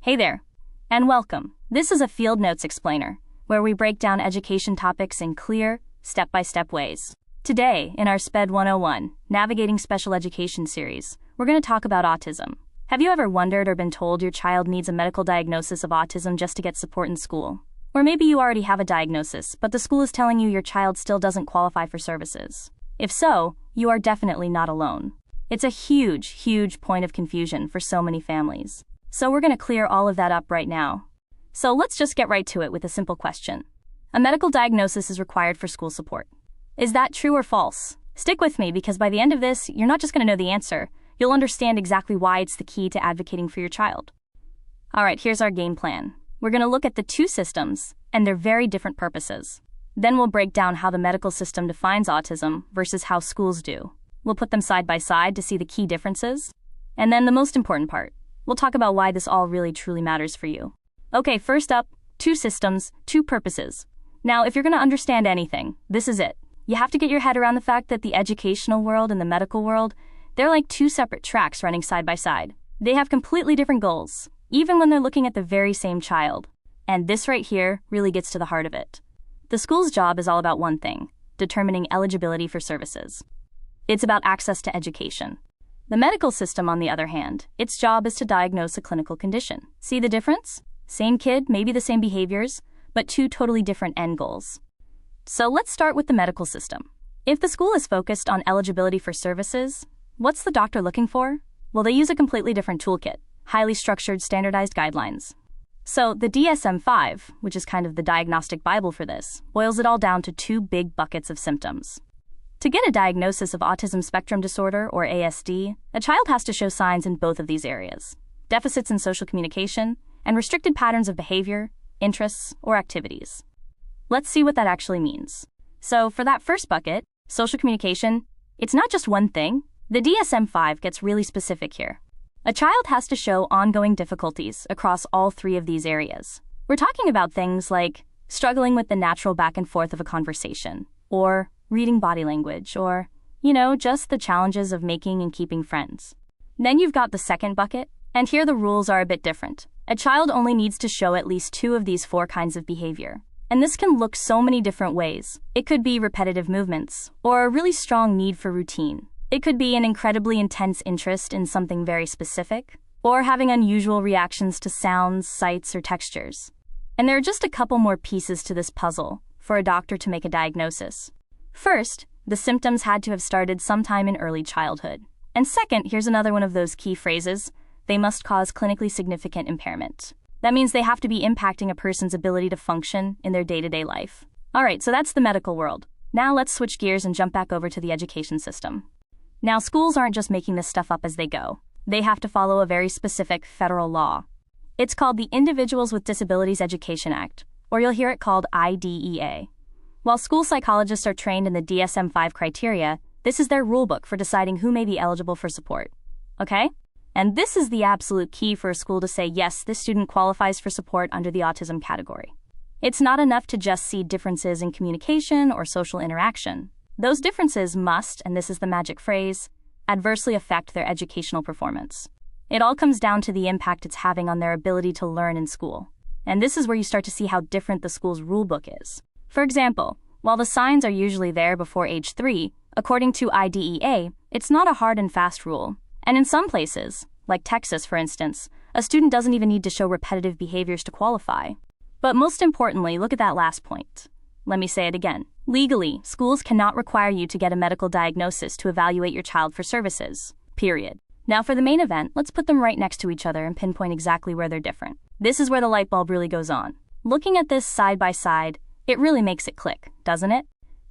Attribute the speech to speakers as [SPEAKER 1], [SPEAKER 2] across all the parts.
[SPEAKER 1] Hey there, and welcome. This is a Field Notes Explainer, where we break down education topics in clear, step-by-step ways. Today, in our SPED 101, Navigating Special Education series, we're going to talk about autism. Have you ever wondered or been told your child needs a medical diagnosis of autism just to get support in school? Or maybe you already have a diagnosis, but the school is telling you your child still doesn't qualify for services. If so, you are definitely not alone. It's a huge point of confusion for so many families. So we're going to clear all of that up right now. So let's just get right to it with a simple question. A medical diagnosis is required for school support. Is that true or false? Stick with me because by the end of this, you're not just going to know the answer, you'll understand exactly why it's the key to advocating for your child. Alright, here's our game plan. We're going to look at the two systems and their very different purposes. Then we'll break down how the medical system defines autism versus how schools do. We'll put them side by side to see the key differences. And then the most important part, we'll talk about why this all really truly matters for you. Okay, first up, two systems, two purposes. Now, if you're going to understand anything, this is it. You have to get your head around the fact that the educational world and the medical world, they're like two separate tracks running side by side. They have completely different goals, even when they're looking at the very same child. And this right here really gets to the heart of it. The school's job is all about one thing, determining eligibility for services. It's about access to education. The medical system, on the other hand, its job is to diagnose a clinical condition. See the difference? Same kid, maybe the same behaviors, but two totally different end goals. So let's start with the medical system. If the school is focused on eligibility for services, what's the doctor looking for? Well, they use a completely different toolkit, highly structured standardized guidelines. So the DSM-5, which is kind of the diagnostic Bible for this, boils it all down to two big buckets of symptoms. To get a diagnosis of Autism Spectrum Disorder, or ASD, a child has to show signs in both of these areas: deficits in social communication and restricted patterns of behavior, interests, or activities. Let's see what that actually means. So for that first bucket, social communication, it's not just one thing. The DSM-5 gets really specific here. A child has to show ongoing difficulties across all three of these areas. We're talking about things like struggling with the natural back and forth of a conversation, or reading body language, or, just the challenges of making and keeping friends. Then you've got the second bucket, and here the rules are a bit different. A child only needs to show at least two of these four kinds of behavior. And this can look so many different ways. It could be repetitive movements, or a really strong need for routine. It could be an incredibly intense interest in something very specific, or having unusual reactions to sounds, sights, or textures. And there are just a couple more pieces to this puzzle for a doctor to make a diagnosis. First, the symptoms had to have started sometime in early childhood. And second, here's another one of those key phrases: they must cause clinically significant impairment. That means they have to be impacting a person's ability to function in their day-to-day life. Alright, so that's the medical world. Now let's switch gears and jump back over to the education system. Now, schools aren't just making this stuff up as they go. They have to follow a very specific federal law. It's called the Individuals with Disabilities Education Act, or you'll hear it called IDEA. While school psychologists are trained in the DSM-5 criteria, this is their rulebook for deciding who may be eligible for support. Okay? And this is the absolute key for a school to say, yes, this student qualifies for support under the autism category. It's not enough to just see differences in communication or social interaction. Those differences must, and this is the magic phrase, adversely affect their educational performance. It all comes down to the impact it's having on their ability to learn in school. And this is where you start to see how different the school's rulebook is. For example, while the signs are usually there before age 3, according to IDEA, it's not a hard and fast rule. And in some places, like Texas for instance, a student doesn't even need to show repetitive behaviors to qualify. But most importantly, look at that last point. Let me say it again. Legally, schools cannot require you to get a medical diagnosis to evaluate your child for services. Period. Now for the main event, let's put them right next to each other and pinpoint exactly where they're different. This is where the light bulb really goes on. Looking at this side by side, it really makes it click, doesn't it?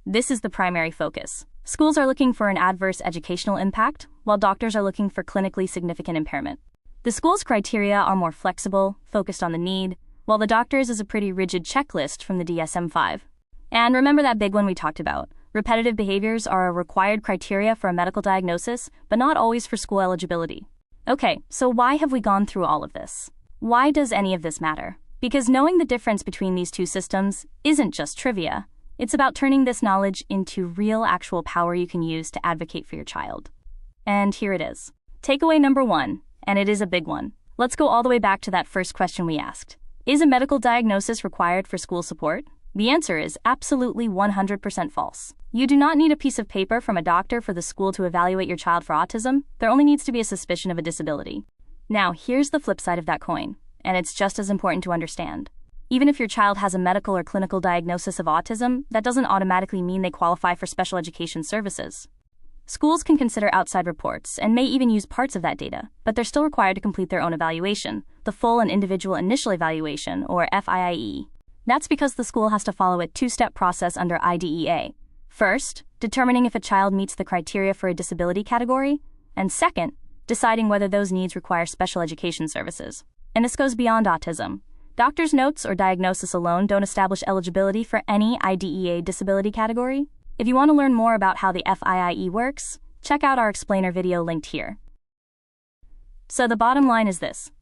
[SPEAKER 1] This is the primary focus. Schools are looking for an adverse educational impact, while doctors are looking for clinically significant impairment. The school's criteria are more flexible, focused on the need, while the doctor's is a pretty rigid checklist from the DSM-5. And remember that big one we talked about. Repetitive behaviors are a required criteria for a medical diagnosis, but not always for school eligibility. Okay, so why have we gone through all of this? Why does any of this matter? Because knowing the difference between these two systems isn't just trivia. It's about turning this knowledge into real, actual power you can use to advocate for your child. And here it is. Takeaway number 1, and it is a big one. Let's go all the way back to that first question we asked. Is a medical diagnosis required for school support? The answer is absolutely 100% false. You do not need a piece of paper from a doctor for the school to evaluate your child for autism. There only needs to be a suspicion of a disability. Now, here's the flip side of that coin, and it's just as important to understand. Even if your child has a medical or clinical diagnosis of autism, that doesn't automatically mean they qualify for special education services. Schools can consider outside reports and may even use parts of that data, but they're still required to complete their own evaluation, the full and individual initial evaluation, or FIIE. That's because the school has to follow a two-step process under IDEA. First, determining if a child meets the criteria for a disability category, and second, deciding whether those needs require special education services. And this goes beyond autism. Doctor's notes or diagnosis alone don't establish eligibility for any IDEA disability category. If you want to learn more about how the FIIE works, check out our explainer video linked here. So the bottom line is this.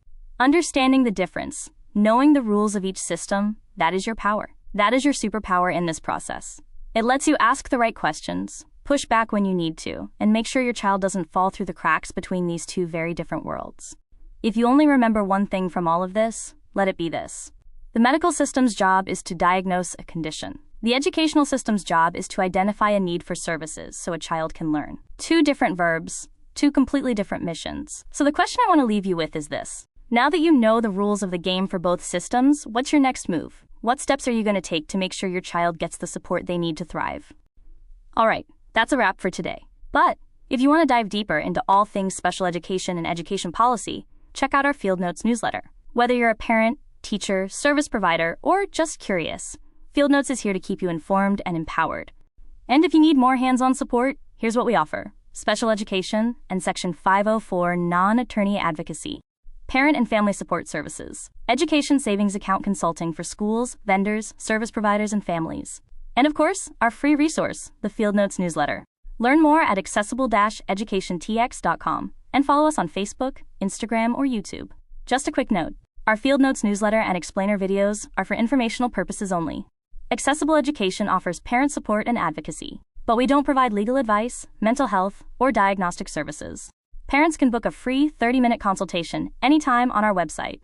[SPEAKER 1] Understanding the difference, knowing the rules of each system, that is your power. That is your superpower in this process. It lets you ask the right questions, push back when you need to, and make sure your child doesn't fall through the cracks between these two very different worlds. If you only remember one thing from all of this, let it be this. The medical system's job is to diagnose a condition. The educational system's job is to identify a need for services so a child can learn. Two different verbs, two completely different missions. So the question I want to leave you with is this. Now that you know the rules of the game for both systems, what's your next move? What steps are you going to take to make sure your child gets the support they need to thrive? All right, that's a wrap for today. But if you want to dive deeper into all things special education and education policy, check out our Field Notes newsletter. Whether you're a parent, teacher, service provider, or just curious, Field Notes is here to keep you informed and empowered. And if you need more hands-on support, here's what we offer: special education and Section 504 non-attorney advocacy, parent and family support services, education savings account consulting for schools, vendors, service providers, and families. And of course, our free resource, the Field Notes newsletter. Learn more at Accessible-EducationTX.com and follow us on Facebook, Instagram, or YouTube. Just a quick note, our Field Notes newsletter and explainer videos are for informational purposes only. Accessible Education offers parent support and advocacy, but we don't provide legal advice, mental health, or diagnostic services. Parents can book a free 30-minute consultation anytime on our website,